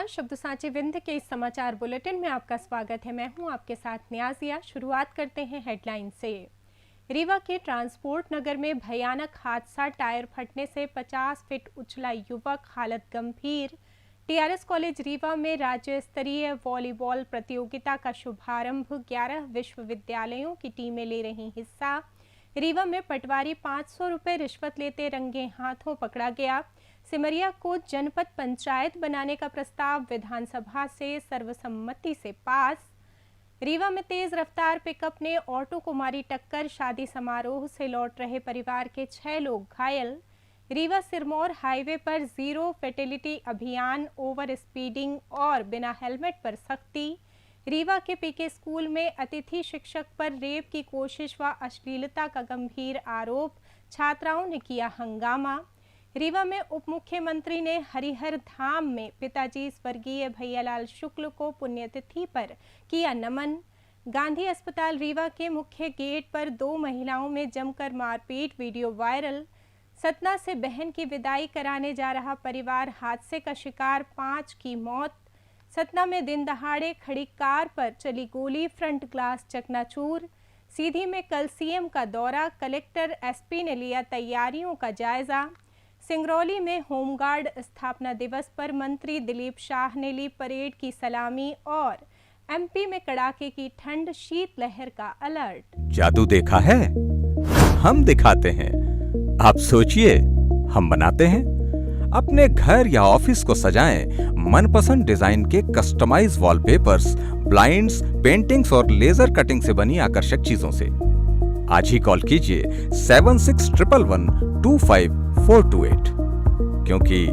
शब्द सांची विंध्य के इस समाचार बुलेटिन में आपका स्वागत है। मैं हूं आपके साथ नियाजिया। शुरुआत करते हैं हेडलाइन से। रीवा के ट्रांसपोर्ट नगर में भयानक हादसा, टायर फटने से 50 फीट उछला युवक, हालत गंभीर। टीआरएस कॉलेज रीवा में राज्य स्तरीय वॉलीबॉल प्रतियोगिता का शुभारंभ, 11 विश्वविद्यालयों की टीमें ले रही हिस्सा। रीवा में पटवारी 500 रुपए रिश्वत लेते रंगे हाथों पकड़ा गया। सिमरिया को जनपद पंचायत बनाने का प्रस्ताव विधानसभा से सर्वसम्मति से पास। रीवा में तेज रफ्तार पिकअप ने ऑटो को मारी टक्कर, शादी समारोह से लौट रहे परिवार के 6 लोग घायल। रीवा सिरमौर हाईवे पर जीरो फेटेलिटी अभियान, ओवर स्पीडिंग और बिना हेलमेट पर सख्ती। रीवा के पीके स्कूल में अतिथि शिक्षक पर रेप की कोशिश व अश्लीलता का गंभीर आरोप, छात्राओं ने किया हंगामा। रीवा में उप मुख्यमंत्री ने हरिहर धाम में पिताजी स्वर्गीय भैयालाल शुक्ल को पुण्यतिथि पर किया नमन। गांधी अस्पताल रीवा के मुख्य गेट पर 2 महिलाओं में जमकर मारपीट, वीडियो वायरल। सतना से बहन की विदाई कराने जा रहा परिवार हादसे का शिकार, 5 की मौत। सतना में दिन दहाड़े खड़ी कार पर चली गोली, फ्रंट ग्लास चकनाचूर। सीधी में कल सीएम का दौरा, कलेक्टर एसपी ने लिया तैयारियों का जायजा। सिंगरौली में होमगार्ड स्थापना दिवस पर मंत्री दिलीप शाह ने ली परेड की सलामी। और एमपी में कड़ाके की ठंड, शीतलहर का अलर्ट। जादू देखा है, हम दिखाते हैं। आप सोचिए, हम बनाते हैं। अपने घर या ऑफिस को सजाएं मनपसंद डिजाइन के कस्टमाइज वॉलपेपर्स, ब्लाइंड्स, पेंटिंग्स और लेजर कटिंग से बनी आकर्षक चीजों से। आज ही कॉल कीजिए 7611125428, क्योंकि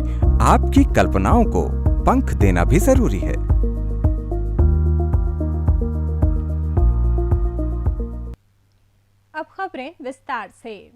आपकी कल्पनाओं को पंख देना भी जरूरी है। अब खबरें विस्तार से।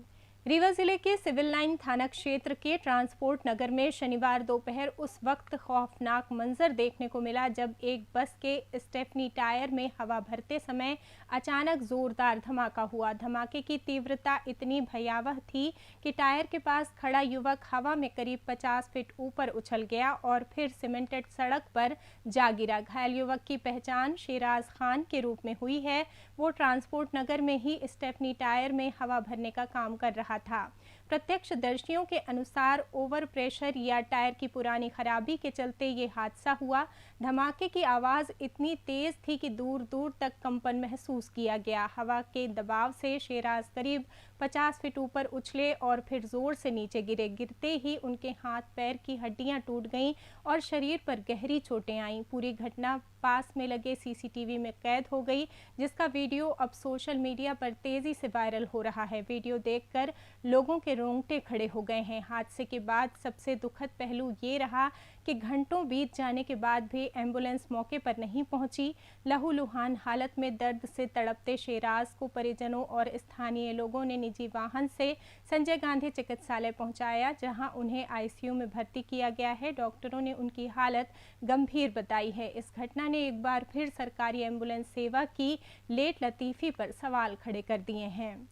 रीवा जिले के सिविल लाइन थाना क्षेत्र के ट्रांसपोर्ट नगर में शनिवार दोपहर उस वक्त खौफनाक मंजर देखने को मिला जब एक बस के स्टेफनी टायर में हवा भरते समय अचानक जोरदार धमाका हुआ। धमाके की तीव्रता इतनी भयावह थी कि टायर के पास खड़ा युवक हवा में करीब 50 फीट ऊपर उछल गया और फिर सीमेंटेड सड़क पर जा गिरा। घायल युवक की पहचान शेराज खान के रूप में हुई है। वो ट्रांसपोर्ट नगर में ही स्टेफनी टायर में हवा भरने का काम कर रहा था। प्रत्यक्षदर्शियों के अनुसार ओवर प्रेशर या टायर की पुरानी खराबी के चलते ये हादसा हुआ। धमाके की आवाज इतनी तेज थी कि दूर दूर तक कंपन महसूस किया गया। हवा के दबाव से शेराज करीब 50 फीट ऊपर उछले और फिर जोर से नीचे गिरे। गिरते ही उनके हाथ पैर की हड्डियां टूट गईं और शरीर पर गहरी चोटें आईं। पूरी घटना पास में लगे सीसीटीवी में कैद हो गई, जिसका वीडियो अब सोशल मीडिया पर तेजी से वायरल हो रहा है। वीडियो देखकर लोगों के रोंगटे खड़े हो गए हैं। हादसे के बाद सबसे दुखद पहलू ये रहा कि घंटों बीत जाने के बाद भी एम्बुलेंस मौके पर नहीं पहुंची। लहूलुहान हालत में दर्द से तड़पते शेराज को परिजनों और स्थानीय लोगों ने निजी वाहन से संजय गांधी चिकित्सालय पहुंचाया, जहां उन्हें आईसीयू में भर्ती किया गया है। डॉक्टरों ने उनकी हालत गंभीर बताई है। इस घटना ने एक बार फिर सरकारी एम्बुलेंस सेवा की लेट लतीफी पर सवाल खड़े कर दिए हैं।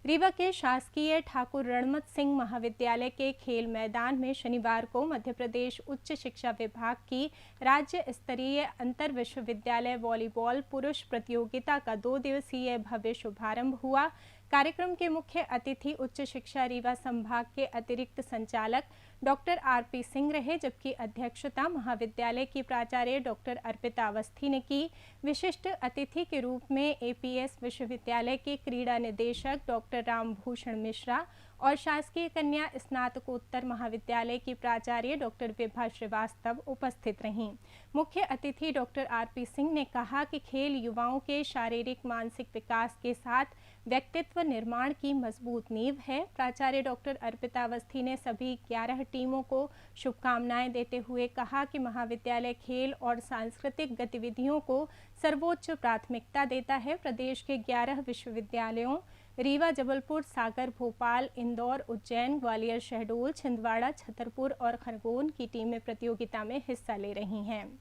रीवा के शासकीय ठाकुर रणमत सिंह महाविद्यालय के खेल मैदान में शनिवार को मध्य प्रदेश उच्च शिक्षा विभाग की राज्य स्तरीय अंतर विश्वविद्यालय वॉलीबॉल पुरुष प्रतियोगिता का 2 दिवसीय भव्य शुभारंभ हुआ। कार्यक्रम के मुख्य अतिथि उच्च शिक्षा रीवा संभाग के अतिरिक्त संचालक डॉक्टर आरपी सिंह रहे, जबकि अध्यक्षता महाविद्यालय की प्राचार्य डॉक्टर अर्पिता अवस्थी ने की। विशिष्ट अतिथि के रूप में एपीएस विश्वविद्यालय के क्रीड़ा निदेशक डॉक्टर रामभूषण मिश्रा और शासकीय कन्या स्नातकोत्तर महाविद्यालय की प्राचार्य डॉक्टर विभा श्रीवास्तव उपस्थित रहीं। मुख्य अतिथि डॉक्टर आरपी सिंह ने कहा कि खेल युवाओं के शारीरिक मानसिक विकास के साथ व्यक्तित्व निर्माण की मजबूत नींव है। प्राचार्य डॉक्टर अर्पिता अवस्थी ने सभी 11 टीमों को शुभकामनाएं देते हुए कहा कि महाविद्यालय खेल और सांस्कृतिक गतिविधियों को सर्वोच्च प्राथमिकता देता है। प्रदेश के 11 विश्वविद्यालयों रीवा, जबलपुर, सागर, भोपाल, इंदौर, उज्जैन, ग्वालियर, शहडोल, छिंदवाड़ा, छतरपुर और खरगोन की टीमें प्रतियोगिता में हिस्सा ले रही हैं।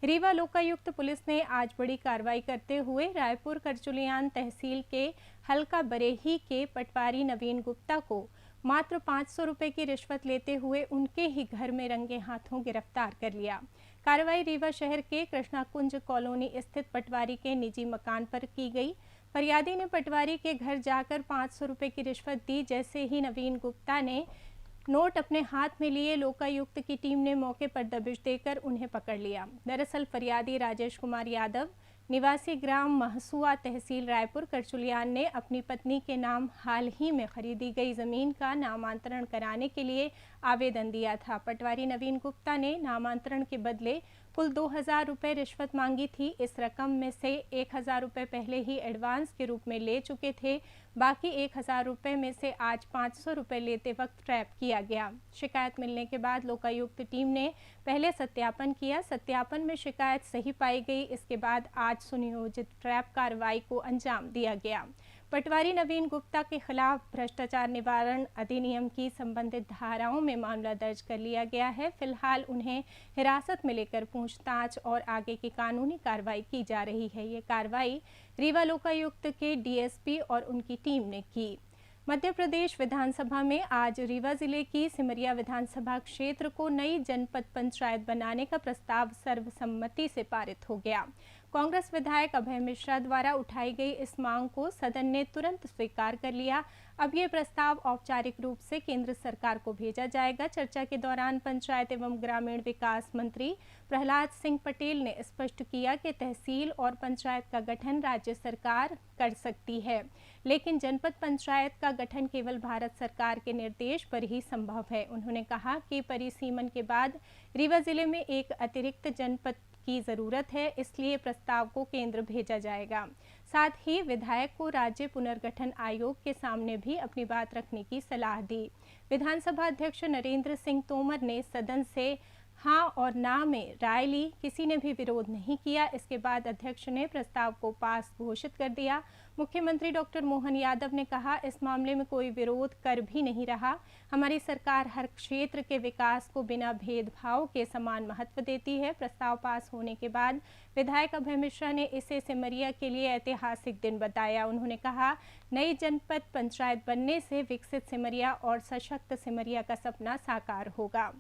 रीवा लोकायुक्त पुलिस ने आज बड़ी कार्रवाई करते हुए रायपुर करचुलियान तहसील के हल्का बरेही के पटवारी नवीन गुप्ता को मात्र 500 रुपए की रिश्वत लेते हुए उनके ही घर में रंगे हाथों गिरफ्तार कर लिया। कार्रवाई रीवा शहर के कृष्णा कुंज कॉलोनी स्थित पटवारी के निजी मकान पर की गई। फरियादी ने पटवारी के घर जाकर 500 रुपये की रिश्वत दी। जैसे ही नवीन गुप्ता ने नोट अपने हाथ में लिए, लोकायुक्त की टीम ने मौके पर दबिश देकर उन्हें पकड़ लिया। दरअसल फरियादी राजेश कुमार यादव निवासी ग्राम महसुआ तहसील रायपुर करचुलियान ने अपनी पत्नी के नाम हाल ही में खरीदी गई जमीन का नामांतरण कराने के लिए आवेदन दिया था। पटवारी नवीन गुप्ता ने नामांतरण के बदले कुल 2000 रुपये रिश्वत मांगी थी। इस रकम में से 1000 रुपये पहले ही एडवांस के रूप में ले चुके थे। बाकी 1000 रुपये में से आज 500 रुपये लेते वक्त ट्रैप किया गया। शिकायत मिलने के बाद लोकायुक्त टीम ने पहले सत्यापन किया। सत्यापन में शिकायत सही पाई गई। इसके बाद आज सुनियोजित ट्रैप कार्रवाई को अंजाम दिया गया। पटवारी नवीन गुप्ता के खिलाफ भ्रष्टाचार निवारण अधिनियम की संबंधित धाराओं में मामला दर्ज कर लिया गया है। फिलहाल उन्हें हिरासत में लेकर पूछताछ और आगे की कानूनी कार्रवाई की जा रही है। ये कार्रवाई रीवा लोकायुक्त के डीएसपी और उनकी टीम ने की। मध्य प्रदेश विधानसभा में आज रीवा जिले की सिमरिया विधानसभा क्षेत्र को नई जनपद पंचायत बनाने का प्रस्ताव सर्वसम्मति से पारित हो गया। कांग्रेस विधायक अभय मिश्रा द्वारा उठाई गई इस मांग को सदन ने तुरंत स्वीकार कर लिया। अब ये प्रस्ताव औपचारिक रूप से केंद्र सरकार को भेजा जाएगा। चर्चा के दौरान पंचायत एवं ग्रामीण विकास मंत्री प्रहलाद सिंह पटेल ने स्पष्ट किया कि तहसील और पंचायत का गठन राज्य सरकार कर सकती है, लेकिन जनपद पंचायत का गठन केवल भारत सरकार के निर्देश पर ही संभव है। उन्होंने कहा कि परिसीमन के बाद रीवा जिले में एक अतिरिक्त जनपद की जरूरत है, इसलिए प्रस्ताव को केंद्र भेजा जाएगा। साथ ही विधायक को राज्य पुनर्गठन आयोग के सामने भी अपनी बात रखने की सलाह दी। विधानसभा अध्यक्ष नरेंद्र सिंह तोमर ने सदन से हाँ और ना में राय ली। किसी ने भी विरोध नहीं किया। इसके बाद अध्यक्ष ने प्रस्ताव को पास घोषित कर दिया। मुख्यमंत्री डॉक्टर मोहन यादव ने कहा, इस मामले में कोई विरोध कर भी नहीं रहा। हमारी सरकार हर क्षेत्र के विकास को बिना भेदभाव के समान महत्व देती है। प्रस्ताव पास होने के बाद विधायक अभय मिश्रा ने इसे सिमरिया के लिए ऐतिहासिक दिन बताया। उन्होंने कहा, नई जनपद पंचायत बनने से विकसित सिमरिया और सशक्त सिमरिया का सपना साकार होगा।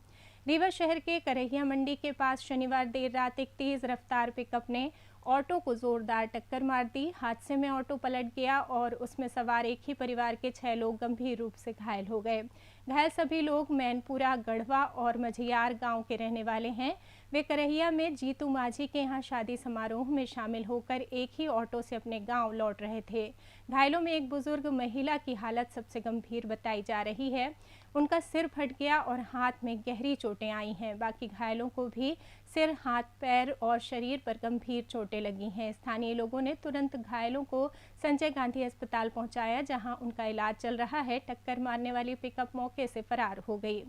रीवा शहर के करहिया मंडी के पास शनिवार देर रात एक तेज रफ्तार पिकअप ने ऑटो को जोरदार टक्कर मार दी। हादसे में ऑटो पलट गया और उसमें सवार एक ही परिवार के 6 लोग गंभीर रूप से घायल हो गए। घायल सभी लोग मैनपुरा, गढ़वा और मझियार गांव के रहने वाले हैं। वे करहिया में जीतू माझी के यहाँ शादी समारोह में शामिल होकर एक ही ऑटो से अपने गांव लौट रहे थे। घायलों में एक बुजुर्ग महिला की हालत सबसे गंभीर बताई जा रही है। उनका सिर फट गया और हाथ में गहरी चोटें आई हैं। बाकी घायलों को भी सिर, हाथ, पैर और शरीर पर गंभीर चोटें लगी हैं। स्थानीय लोगों ने तुरंत घायलों को संजय गांधी अस्पताल पहुंचाया, जहां उनका इलाज चल रहा है। टक्कर मारने वाली पिकअप मौके से फरार हो गई।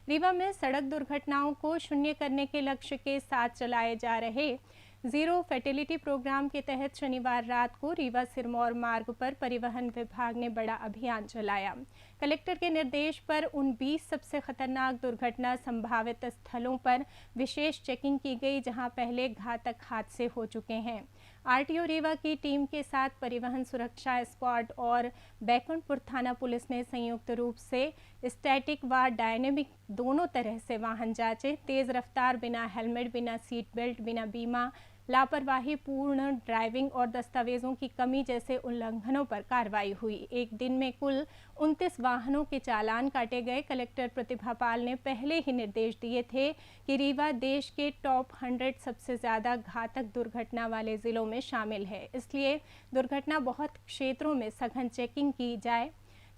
रीवा में सड़क दुर्घटनाओं को शून्य करने के लक्ष्य के साथ चलाए जा रहे जीरो फैटेलिटी प्रोग्राम के तहत शनिवार रात को रीवा सिरमौर मार्ग पर परिवहन विभाग ने बड़ा अभियान चलाया। कलेक्टर के निर्देश पर उन 20 सबसे खतरनाक दुर्घटना संभावित स्थलों पर विशेष चेकिंग की गई, जहां पहले घातक हादसे हो चुके हैं। आरटीओ रीवा की टीम के साथ परिवहन सुरक्षा स्क्वाड और बैकुंठपुर थाना पुलिस ने संयुक्त रूप से स्टैटिक व डायनेमिक दोनों तरह से वाहन जांचे। तेज रफ्तार, बिना हेलमेट, बिना सीट बेल्ट, बिना बीमा, लापरवाही पूर्ण ड्राइविंग और दस्तावेजों की कमी जैसे उल्लंघनों पर कार्रवाई हुई। एक दिन में कुल 29 वाहनों के चालान काटे गए। कलेक्टर प्रतिभा पाल ने पहले ही निर्देश दिए थे कि रीवा देश के टॉप 100 सबसे ज़्यादा घातक दुर्घटना वाले ज़िलों में शामिल है, इसलिए दुर्घटना बहुत क्षेत्रों में सघन चेकिंग की जाए।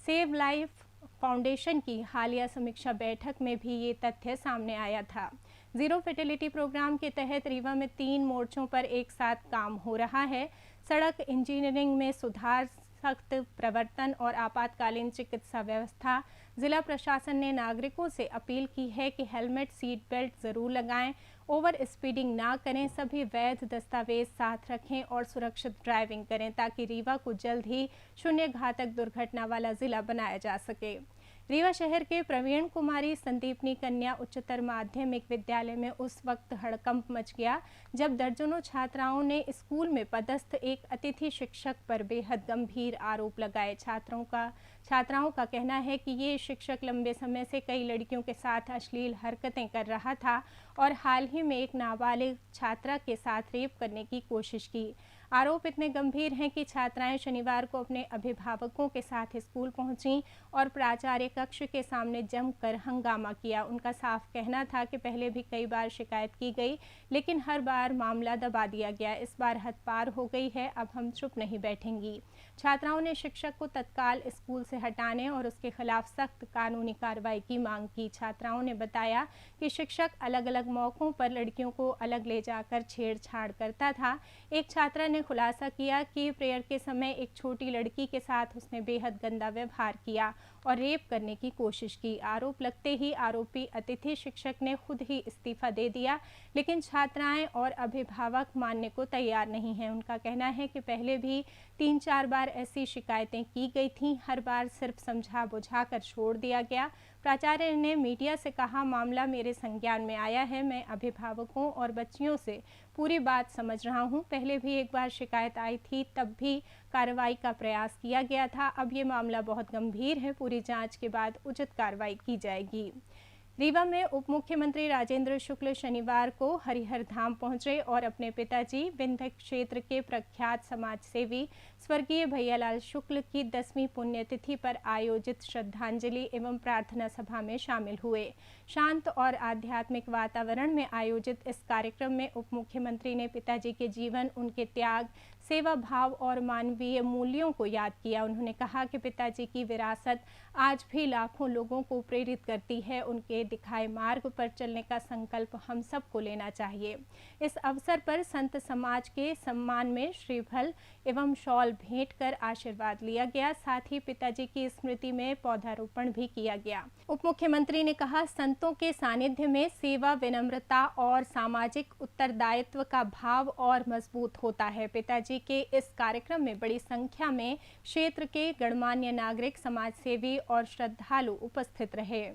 सेव लाइफ फाउंडेशन की हालिया समीक्षा बैठक में भी ये तथ्य सामने आया था। जीरो फैटेलिटी प्रोग्राम के तहत रीवा में 3 मोर्चों पर एक साथ काम हो रहा है। सड़क इंजीनियरिंग में सुधार, सख्त प्रवर्तन और आपातकालीन चिकित्सा व्यवस्था। जिला प्रशासन ने नागरिकों से अपील की है कि हेलमेट, सीट बेल्ट जरूर लगाएं, ओवर स्पीडिंग ना करें, सभी वैध दस्तावेज साथ रखें और सुरक्षित ड्राइविंग करें, ताकि रीवा को जल्द ही शून्य घातक दुर्घटना वाला जिला बनाया जा सके। रीवा शहर के प्रवीण कुमारी संदीपनी कन्या उच्चतर माध्यमिक विद्यालय में उस वक्त हड़कंप मच गया जब दर्जनों छात्राओं ने स्कूल में पदस्थ एक अतिथि शिक्षक पर बेहद गंभीर आरोप लगाए। छात्राओं का कहना है कि ये शिक्षक लंबे समय से कई लड़कियों के साथ अश्लील हरकतें कर रहा था और हाल ही में एक नाबालिग छात्रा के साथ रेप करने की कोशिश की। आरोप इतने गंभीर हैं कि छात्राएं शनिवार को अपने अभिभावकों के साथ स्कूल पहुंचीं और प्राचार्य कक्ष के सामने जमकर हंगामा किया। उनका साफ कहना था कि पहले भी कई बार शिकायत की गई, लेकिन हर बार मामला दबा दिया गया। इस बार हद पार हो गई है, अब हम चुप नहीं बैठेंगी। छात्राओं ने शिक्षक को तत्काल स्कूल से हटाने और उसके खिलाफ सख्त कानूनी कार्रवाई की मांग की। छात्राओं ने बताया कि शिक्षक अलग अलग मौकों पर लड़कियों को अलग ले जाकर छेड़छाड़ करता था। एक छात्रा ने खुलासा किया कि प्रेयर के समय एक छोटी लड़की के साथ उसने बेहद गंदा व्यवहार किया और रेप करने की कोशिश की। आरोप लगते ही आरोपी अतिथि शिक्षक ने खुद ही इस्तीफा दे दिया, लेकिन छात्राएं और अभिभावक मानने को तैयार नहीं हैं। उनका कहना है कि पहले भी 3-4 बार ऐसी शिकायतें की गई थीं, हर बार सिर्फ समझा बुझाकर छोड़ दिया गया। प्राचार्य ने मीडिया से कहा, मामला मेरे संज्ञान में आया है, मैं अभिभावकों और बच्चियों से पूरी बात समझ रहा हूं। पहले भी एक बार शिकायत आई थी, तब भी कार्रवाई का प्रयास किया गया था। अब ये मामला बहुत गंभीर है, पूरी जांच के बाद उचित कार्रवाई की जाएगी। रीवा में उप मुख्यमंत्री राजेंद्र शुक्ल शनिवार को हरिहर धाम पहुंचे और अपने पिताजी विंध्य क्षेत्र के प्रख्यात समाज सेवी स्वर्गीय भैयालाल शुक्ल की 10वीं पुण्यतिथि पर आयोजित श्रद्धांजलि एवं प्रार्थना सभा में शामिल हुए। शांत और आध्यात्मिक वातावरण में आयोजित इस कार्यक्रम में उप मुख्यमंत्री ने पिताजी के जीवन, उनके त्याग, सेवा भाव और मानवीय मूल्यों को याद किया। उन्होंने कहा कि पिताजी की विरासत आज भी लाखों लोगों को प्रेरित करती है। उनके दिखाए मार्ग पर चलने का संकल्प हम सबको लेना चाहिए। इस अवसर पर संत समाज के सम्मान में श्रीफल एवं शॉल भेंट कर आशीर्वाद लिया गया। साथ ही पिताजी की स्मृति में पौधारोपण भी किया गया। उप मुख्यमंत्री ने कहा, संतों के सानिध्य में सेवा, विनम्रता और सामाजिक उत्तरदायित्व का भाव और मजबूत होता है। पिताजी के इस कार्यक्रम में बड़ी संख्या में क्षेत्र के गणमान्य नागरिक, समाजसेवी और श्रद्धालु उपस्थित रहे।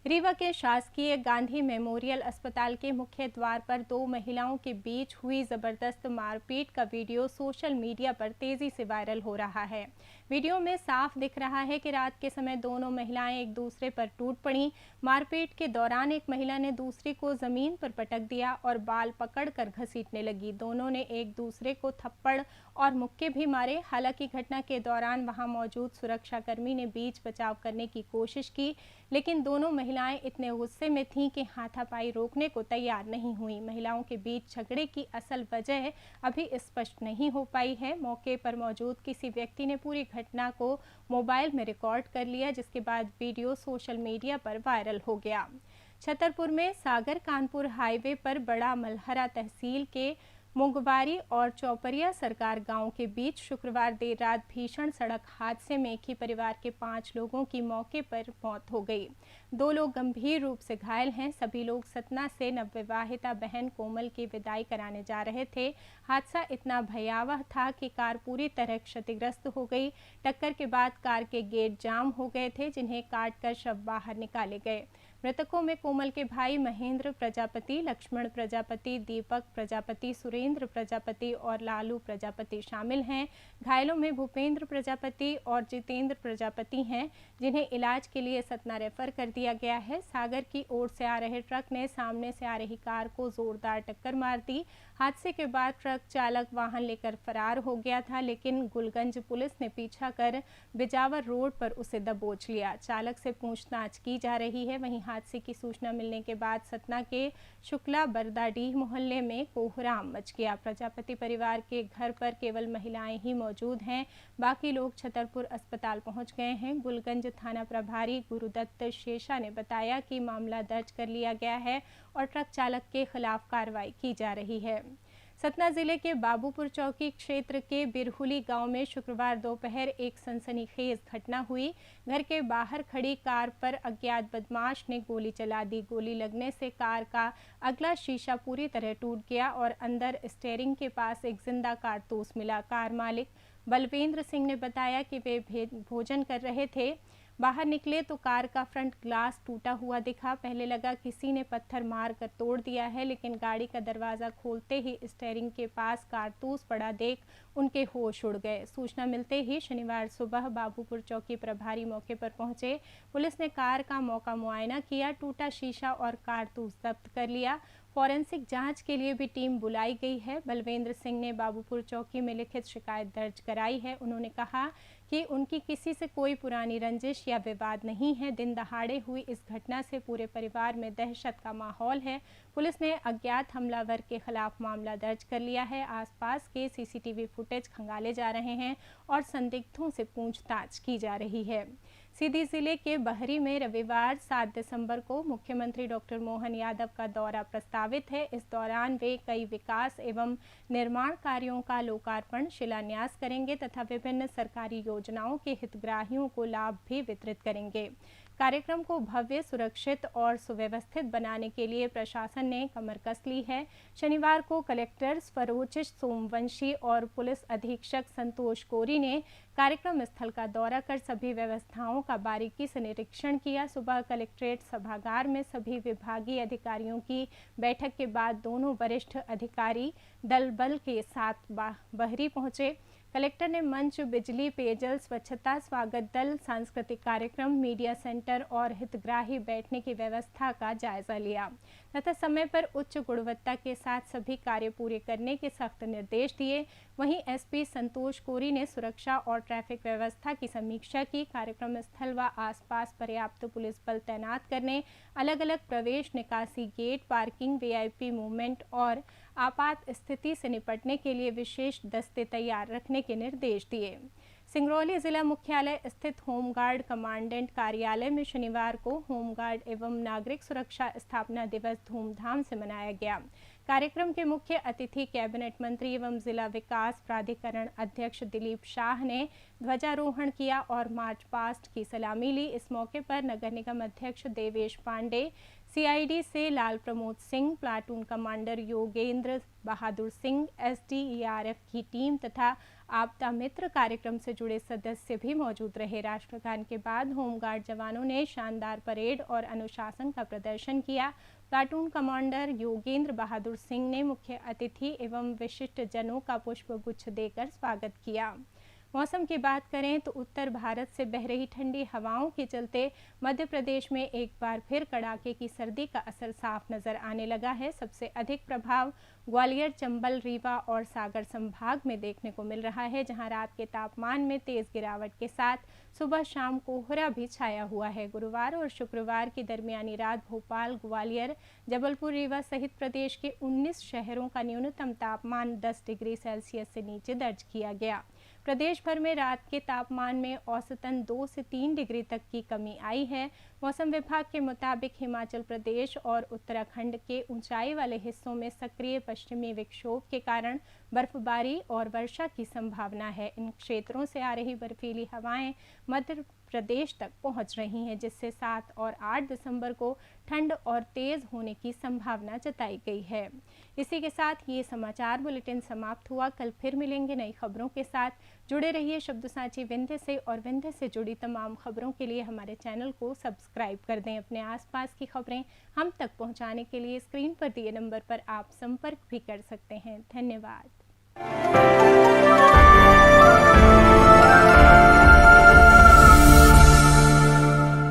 रीवा के शासकीय गांधी मेमोरियल अस्पताल के मुख्य द्वार पर 2 महिलाओं के बीच हुई जबरदस्त मारपीट का वीडियो सोशल मीडिया पर तेजी से वायरल हो रहा है। वीडियो में साफ दिख रहा है कि रात के समय दोनों महिलाएं एक दूसरे पर टूट पड़ी। मारपीट के दौरान एक महिला ने दूसरी को जमीन पर पटक दिया और बाल पकड़कर घसीटने लगी। दोनों ने एक दूसरे को थप्पड़ और मुक्के भी मारे। हालांकि घटना के दौरान वहां मौजूद सुरक्षाकर्मी ने बीच बचाव करने की कोशिश की, लेकिन दोनों महिलाएं इतने गुस्से में थीं कि हाथापाई रोकने को तैयार नहीं हुई। महिलाओं के बीच झगड़े की असल वजह अभी स्पष्ट नहीं हो पाई है। मौके पर मौजूद किसी व्यक्ति ने पूरी घटना को मोबाइल में रिकॉर्ड कर लिया, जिसके बाद वीडियो सोशल मीडिया पर वायरल हो गया। छतरपुर में सागर कानपुर हाईवे पर बड़ा मलहरा तहसील के मुंगवारी और चौपरिया सरकार गांव के बीच शुक्रवार देर रात भीषण सड़क हादसे में एक ही परिवार के 5 लोगों की मौके पर मौत हो गई। 2 लोग गंभीर रूप से घायल हैं। सभी लोग सतना से नवविवाहिता बहन कोमल की विदाई कराने जा रहे थे। हादसा इतना भयावह था कि कार पूरी तरह क्षतिग्रस्त हो गई। टक्कर के बाद कार के गेट जाम हो गए थे, जिन्हें काटकर शव बाहर निकाले गए। मृतकों में कोमल के भाई महेंद्र प्रजापति, लक्ष्मण प्रजापति, दीपक प्रजापति, सुरेंद्र प्रजापति और लालू प्रजापति शामिल हैं। घायलों में भूपेंद्र प्रजापति और जितेंद्र प्रजापति हैं, जिन्हें इलाज के लिए सतना रेफर कर दिया गया है। सागर की ओर से आ रहे ट्रक ने सामने से आ रही कार को जोरदार टक्कर मार दी। हादसे के बाद ट्रक चालक वाहन लेकर फरार हो गया था, लेकिन गुलगंज पुलिस ने पीछा कर बिजावर रोड पर उसे दबोच लिया। चालक से पूछताछ की जा रही है। वहीं हादसे की सूचना मिलने के बाद सतना के शुक्ला बरदाडीह मोहल्ले में कोहराम मच गया। प्रजापति परिवार के घर पर केवल महिलाएं ही मौजूद हैं, बाकी लोग छतरपुर अस्पताल पहुंच गए हैं। गुलगंज थाना प्रभारी गुरुदत्त शेषा ने बताया कि मामला दर्ज कर लिया गया है और ट्रक चालक के खिलाफ कार्रवाई की जा रही है। सतना जिले के बाबूपुर चौकी क्षेत्र के बिरहुली गांव में शुक्रवार दोपहर एक सनसनीखेज घटना हुई। घर के बाहर खड़ी कार पर अज्ञात बदमाश ने गोली चला दी। गोली लगने से कार का अगला शीशा पूरी तरह टूट गया और अंदर स्टीयरिंग के पास एक जिंदा कारतूस मिला। कार मालिक बलवेंद्र सिंह ने बताया कि वे भोजन कर रहे थे। बाहर निकले तो कार का फ्रंट ग्लास टूटा हुआ दिखा। पहले लगा किसी ने पत्थर मार कर तोड़ दिया है, लेकिन गाड़ी का दरवाज़ा खोलते ही स्टीयरिंग के पास कारतूस पड़ा देख उनके होश उड़ गए। सूचना मिलते ही शनिवार सुबह बाबूपुर चौकी प्रभारी मौके पर पहुंचे। पुलिस ने कार का मौका मुआयना किया, टूटा शीशा और कारतूस जब्त कर लिया। फॉरेंसिक जांच के लिए भी टीम बुलाई गई है। बलवेंद्र सिंह ने बाबूपुर चौकी में लिखित शिकायत दर्ज कराई है। उन्होंने कहा कि उनकी किसी से कोई पुरानी रंजिश या विवाद नहीं है। दिन दहाड़े हुई इस घटना से पूरे परिवार में दहशत का माहौल है। पुलिस ने अज्ञात हमलावर के खिलाफ मामला दर्ज कर लिया है। आसपास के सीसीटीवी फुटेज खंगाले जा रहे हैं और संदिग्धों से पूछताछ की जा रही है। सीधी जिले के बहरी में रविवार 7 दिसंबर को मुख्यमंत्री डॉक्टर मोहन यादव का दौरा प्रस्तावित है। इस दौरान वे कई विकास एवं निर्माण कार्यों का लोकार्पण, शिलान्यास करेंगे तथा विभिन्न सरकारी योजनाओं के हितग्राहियों को लाभ भी वितरित करेंगे। कार्यक्रम को भव्य, सुरक्षित और सुव्यवस्थित बनाने के लिए प्रशासन ने कमर कस ली है। शनिवार को कलेक्टर स्वरोचिष सोमवंशी और पुलिस अधीक्षक संतोष कोरी ने कार्यक्रम स्थल का दौरा कर सभी व्यवस्थाओं का बारीकी से निरीक्षण किया। सुबह कलेक्ट्रेट सभागार में सभी विभागीय अधिकारियों की बैठक के बाद दोनों वरिष्ठ अधिकारी दल बल के साथ बहरी पहुंचे। कलेक्टर ने मंच, बिजली, पेयजल, स्वच्छता, स्वागत दल, सांस्कृतिक कार्यक्रम, मीडिया सेंटर और हितग्राही बैठने की व्यवस्था का जायजा लिया तथा समय पर उच्च गुणवत्ता के साथ सभी कार्य पूरे करने के सख्त निर्देश दिए। वहीं एसपी संतोष कोरी ने सुरक्षा और ट्रैफिक व्यवस्था की समीक्षा की। कार्यक्रम स्थल व आसपास पर्याप्त पुलिस बल तैनात करने, अलग अलग प्रवेश निकासी गेट, पार्किंग, वीआईपी मूवमेंट और आपात स्थिति से निपटने के लिए विशेष दस्ते तैयार रखने के निर्देश दिए। सिंगरौली जिला मुख्यालय स्थित होमगार्ड कमांडेंट कार्यालय में शनिवार को होमगार्ड एवं नागरिक सुरक्षा स्थापना दिवस धूमधाम से मनाया गया। कार्यक्रम के मुख्य अतिथि कैबिनेट मंत्री एवं जिला विकास प्राधिकरण अध्यक्ष दिलीप शाह ने ध्वजारोहण किया और मार्च पास्ट की सलामी ली। इस मौके पर नगर निगम अध्यक्ष देवेश पांडे, सीआईडी से लाल Pramod Singh, platoon commander Yogendra Bahadur Singh, SDRF की टीम तथा आपदा मित्र कार्यक्रम से जुड़े सदस्य भी मौजूद रहे। राष्ट्रगान के बाद होमगार्ड जवानों ने शानदार परेड और अनुशासन का प्रदर्शन किया। प्लाटून कमांडर योगेंद्र बहादुर सिंह ने मुख्य अतिथि एवं विशिष्ट जनों का पुष्प गुच्छ देकर स्वागत किया। मौसम की बात करें तो उत्तर भारत से बह रही ठंडी हवाओं के चलते मध्य प्रदेश में एक बार फिर कड़ाके की सर्दी का असर साफ नजर आने लगा है। सबसे अधिक प्रभाव ग्वालियर, चंबल, रीवा और सागर संभाग में देखने को मिल रहा है, जहां रात के तापमान में तेज गिरावट के साथ सुबह शाम कोहरा भी छाया हुआ है। गुरुवार और शुक्रवार की दरमियानी रात भोपाल, ग्वालियर, जबलपुर, रीवा सहित प्रदेश के 19 शहरों का न्यूनतम तापमान 10 डिग्री सेल्सियस से नीचे दर्ज किया गया। प्रदेश भर में रात के तापमान में औसतन 2 से 3 डिग्री तक की कमी आई है। मौसम विभाग के मुताबिक हिमाचल प्रदेश और उत्तराखंड के ऊंचाई वाले हिस्सों में सक्रिय पश्चिमी विक्षोभ के कारण बर्फबारी और वर्षा की संभावना है। इन क्षेत्रों से आ रही बर्फीली हवाएं मध्य प्रदेश तक पहुंच रही हैं, जिससे 7 और 8 दिसंबर को ठंड और तेज होने की संभावना जताई गई है। इसी के साथ ये समाचार बुलेटिन समाप्त हुआ। कल फिर मिलेंगे नई खबरों के साथ। जुड़े रहिए शब्द साची विंध्य से और विंध्य से जुड़ी तमाम खबरों के लिए हमारे चैनल को सब्सक्राइब कर दें। अपने आसपास की खबरें हम तक पहुंचाने के लिए स्क्रीन पर दिए नंबर पर आप संपर्क भी कर सकते हैं। धन्यवाद।